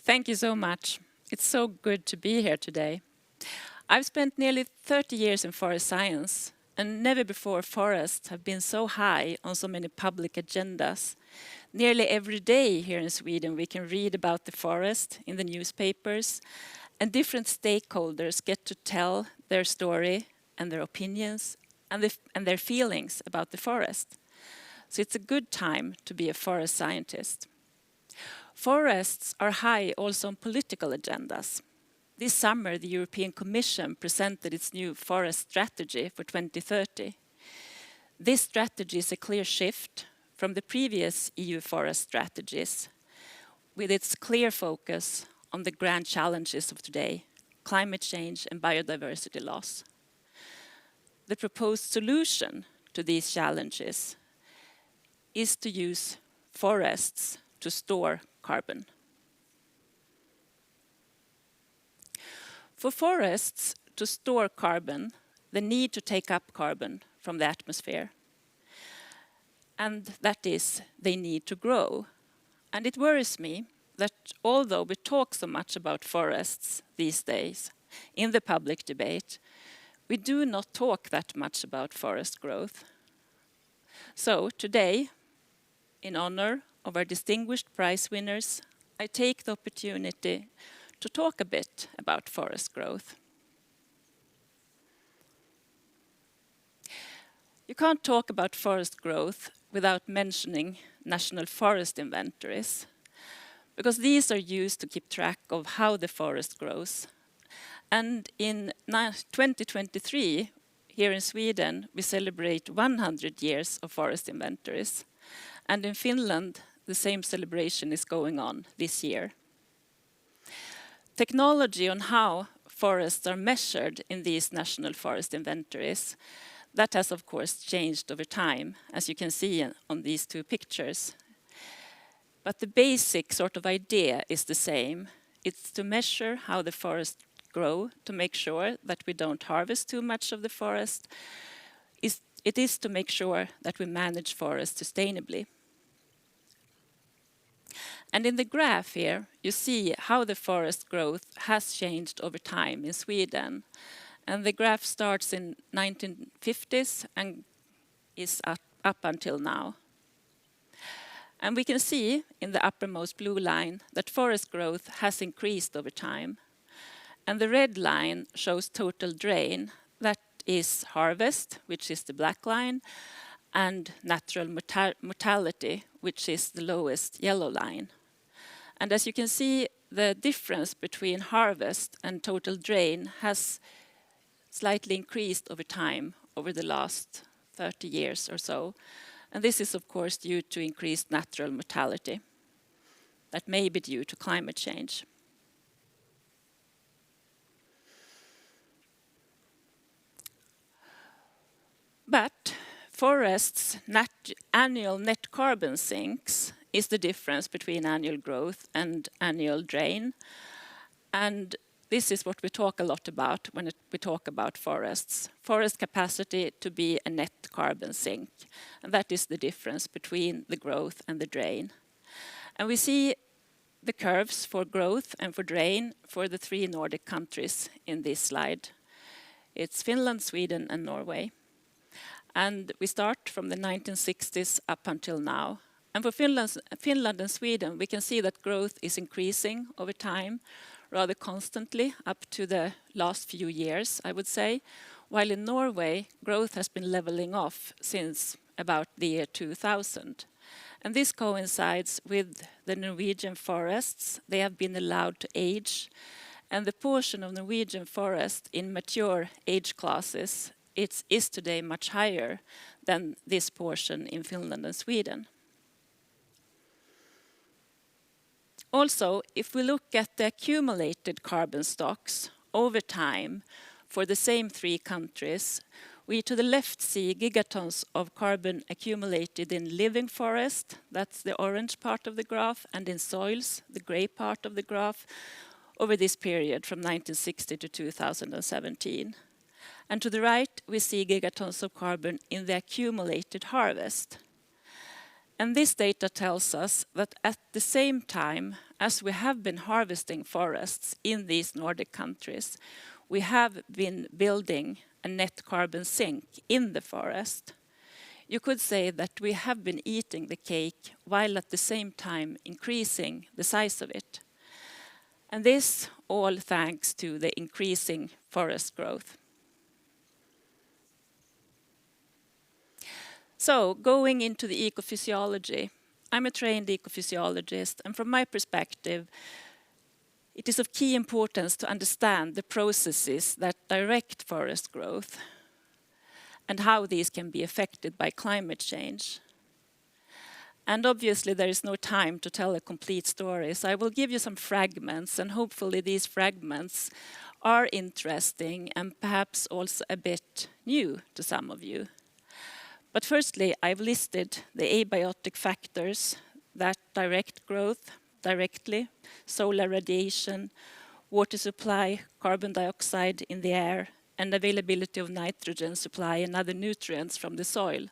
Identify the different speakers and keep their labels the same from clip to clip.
Speaker 1: Thank you so much. It's so good to be here today. I've spent nearly 30 years in forest science, and never before forests have been so high on so many public agendas. Nearly every day here in Sweden we can read about the forest in the newspapers, and different stakeholders get to tell their story and their opinions and their feelings about the forest. So it's a good time to be a forest scientist. Forests are high also on political agendas. This summer, the European Commission presented its new forest strategy for 2030. This strategy is a clear shift from the previous EU forest strategies, with its clear focus on the grand challenges of today, climate change and biodiversity loss. The proposed solution to these challenges is to use forests to store carbon. For forests to store carbon, they need to take up carbon from the atmosphere. And that is, they need to grow. And it worries me that although we talk so much about forests these days in the public debate, we do not talk that much about forest growth. So today, in honor of our distinguished prize winners, I take the opportunity to talk a bit about forest growth. You can't talk about forest growth without mentioning national forest inventories, because these are used to keep track of how the forest grows. And in 2023, here in Sweden, we celebrate 100 years of forest inventories. And in Finland, the same celebration is going on this year. Technology on how forests are measured in these national forest inventories, that has of course changed over time, as you can see on these two pictures. But the basic sort of idea is the same. It's to measure how the forests grow, to make sure that we don't harvest too much of the forest. It is to make sure that we manage forests sustainably. And in the graph here, you see how the forest growth has changed over time in Sweden. And the graph starts in 1950s and is up until now. And we can see in the uppermost blue line that forest growth has increased over time. And the red line shows total drain. That is harvest, which is the black line, and natural mortality, which is the lowest yellow line. And as you can see, the difference between harvest and total drain has slightly increased over time, over the last 30 years or so. And this is, of course, due to increased natural mortality. That may be due to climate change. But forests' annual net carbon sinks is the difference between annual growth and annual drain. And this is what we talk a lot about when we talk about forests. Forest capacity to be a net carbon sink. And that is the difference between the growth and the drain. And we see the curves for growth and for drain for the 3 Nordic countries in this slide. It's Finland, Sweden, and Norway. And we start from the 1960s up until now. And for Finland and Sweden, we can see that growth is increasing over time, rather constantly, up to the last few years, I would say. While in Norway, growth has been leveling off since about the year 2000. And this coincides with the Norwegian forests. They have been allowed to age. And the portion of Norwegian forest in mature age classes is today much higher than this portion in Finland and Sweden. Also, if we look at the accumulated carbon stocks over time for the same 3 countries, we to the left see gigatons of carbon accumulated in living forest, that's the orange part of the graph, and in soils, the gray part of the graph, over this period from 1960 to 2017. And to the right, we see gigatons of carbon in the accumulated harvest. And this data tells us that at the same time as we have been harvesting forests in these Nordic countries, we have been building a net carbon sink in the forest. You could say that we have been eating the cake while at the same time increasing the size of it. And this all thanks to the increasing forest growth. So, going into the ecophysiology, I'm a trained ecophysiologist, and from my perspective, it is of key importance to understand the processes that direct forest growth and how these can be affected by climate change. And obviously there is no time to tell a complete story, so I will give you some fragments, and hopefully these fragments are interesting and perhaps also a bit new to some of you. But firstly, I've listed the abiotic factors that direct growth directly: solar radiation, water supply, carbon dioxide in the air, and availability of nitrogen supply and other nutrients from the soil.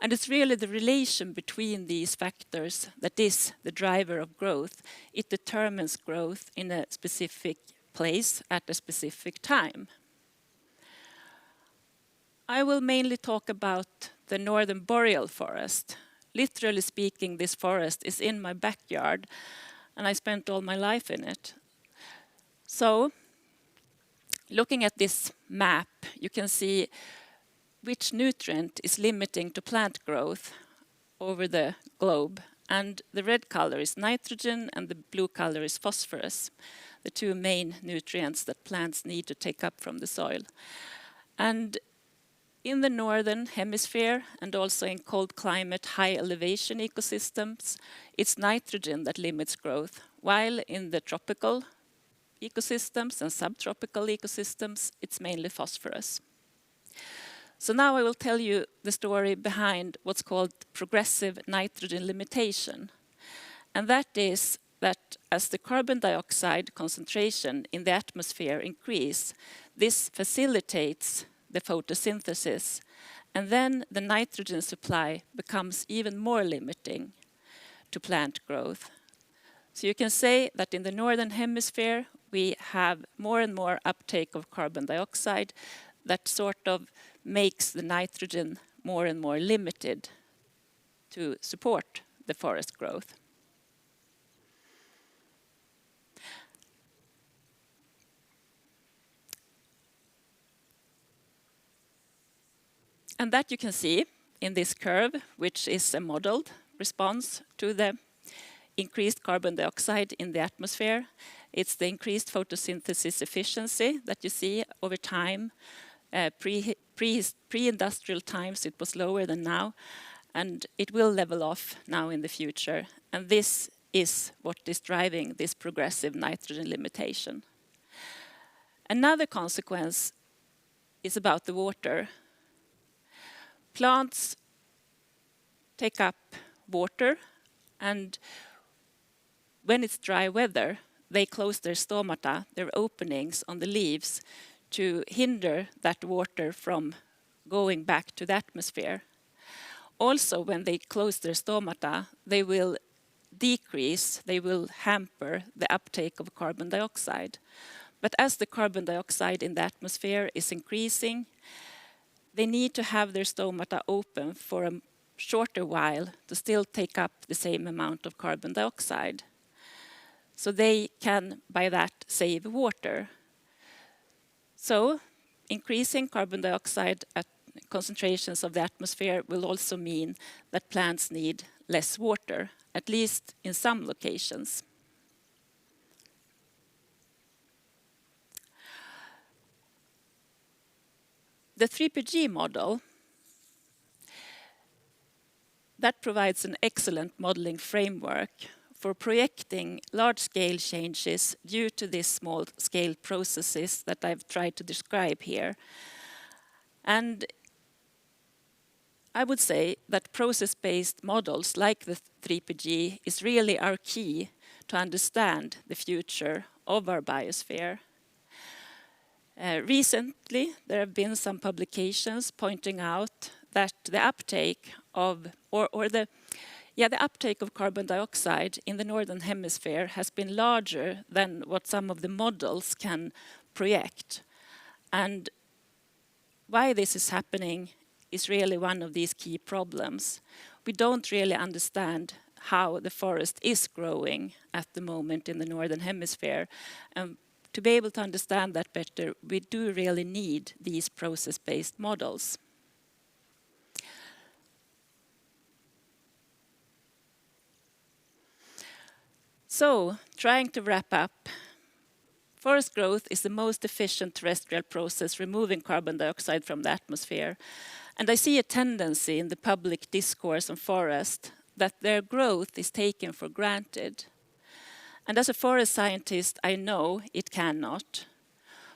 Speaker 1: And it's really the relation between these factors that is the driver of growth. It determines growth in a specific place at a specific time. I will mainly talk about the northern boreal forest. Literally speaking, this forest is in my backyard, and I spent all my life in it. So, looking at this map, you can see which nutrient is limiting to plant growth over the globe. And the red color is nitrogen and the blue color is phosphorus, the two main nutrients that plants need to take up from the soil. And in the northern hemisphere and also in cold climate, high elevation ecosystems, it's nitrogen that limits growth, while in the tropical ecosystems and subtropical ecosystems, it's mainly phosphorus. So now I will tell you the story behind what's called progressive nitrogen limitation. And that is that as the carbon dioxide concentration in the atmosphere increase, this facilitates the photosynthesis, and then the nitrogen supply becomes even more limiting to plant growth. So you can say that in the northern hemisphere, we have more and more uptake of carbon dioxide that sort of makes the nitrogen more and more limited to support the forest growth. And that you can see in this curve, which is a modeled response to the increased carbon dioxide in the atmosphere. It's the increased photosynthesis efficiency that you see over time. Pre-industrial times it was lower than now, and it will level off now in the future. And this is what is driving this progressive nitrogen limitation. Another consequence is about the water. Plants take up water, and when it's dry weather, they close their stomata, their openings on the leaves, to hinder that water from going back to the atmosphere. Also, when they close their stomata, they will decrease, they will hamper the uptake of carbon dioxide. But as the carbon dioxide in the atmosphere is increasing, they need to have their stomata open for a shorter while to still take up the same amount of carbon dioxide. So they can, by that, save water. So increasing carbon dioxide at concentrations of the atmosphere will also mean that plants need less water, at least in some locations. The 3PG model, that provides an excellent modeling framework for projecting large-scale changes due to these small-scale processes that I've tried to describe here. And I would say that process-based models like the 3PG is really our key to understand the future of our biosphere. Recently, there have been some publications pointing out that the uptake of, or the Yeah, the uptake of carbon dioxide in the Northern Hemisphere has been larger than what some of the models can project. And why this is happening is really one of these key problems. We don't really understand how the forest is growing at the moment in the Northern Hemisphere. To be able to understand that better, we do really need these process-based models. So, trying to wrap up, forest growth is the most efficient terrestrial process removing carbon dioxide from the atmosphere. And I see a tendency in the public discourse on forest that their growth is taken for granted. And as a forest scientist, I know it cannot.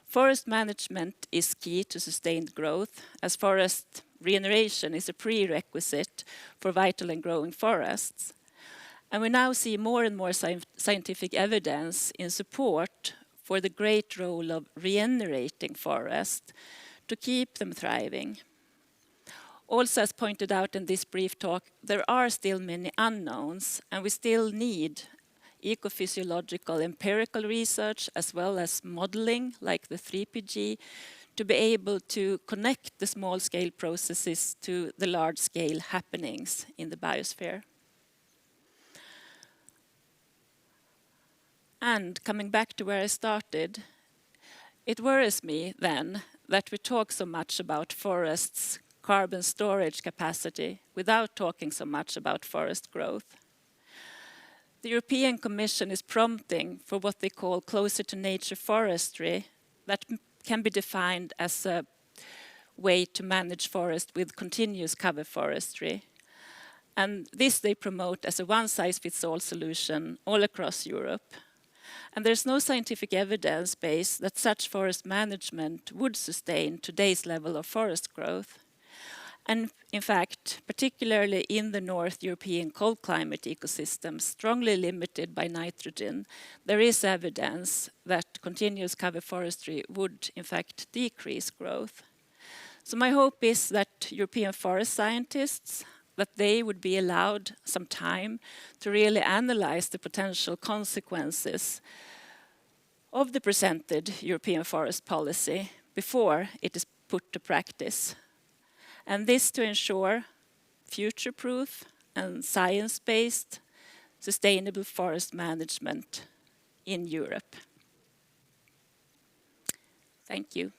Speaker 1: Forest management is key to sustained growth, as forest regeneration is a prerequisite for vital and growing forests. And we now see more and more scientific evidence in support for the great role of regenerating forests to keep them thriving. Also, as pointed out in this brief talk, there are still many unknowns, and we still need ecophysiological empirical research as well as modeling like the 3PG to be able to connect the small-scale processes to the large-scale happenings in the biosphere. And coming back to where I started, it worries me then that we talk so much about forests' carbon storage capacity without talking so much about forest growth. The European Commission is prompting for what they call closer to nature forestry that can be defined as a way to manage forest with continuous cover forestry. And this they promote as a one-size-fits-all solution all across Europe. And there's no scientific evidence base that such forest management would sustain today's level of forest growth. And in fact, particularly in the North European cold climate ecosystems, strongly limited by nitrogen, there is evidence that continuous cover forestry would in fact decrease growth. So my hope is that European forest scientists, that they would be allowed some time to really analyze the potential consequences of the presented European forest policy before it is put to practice. And this to ensure future-proof and science-based sustainable forest management in Europe. Thank you.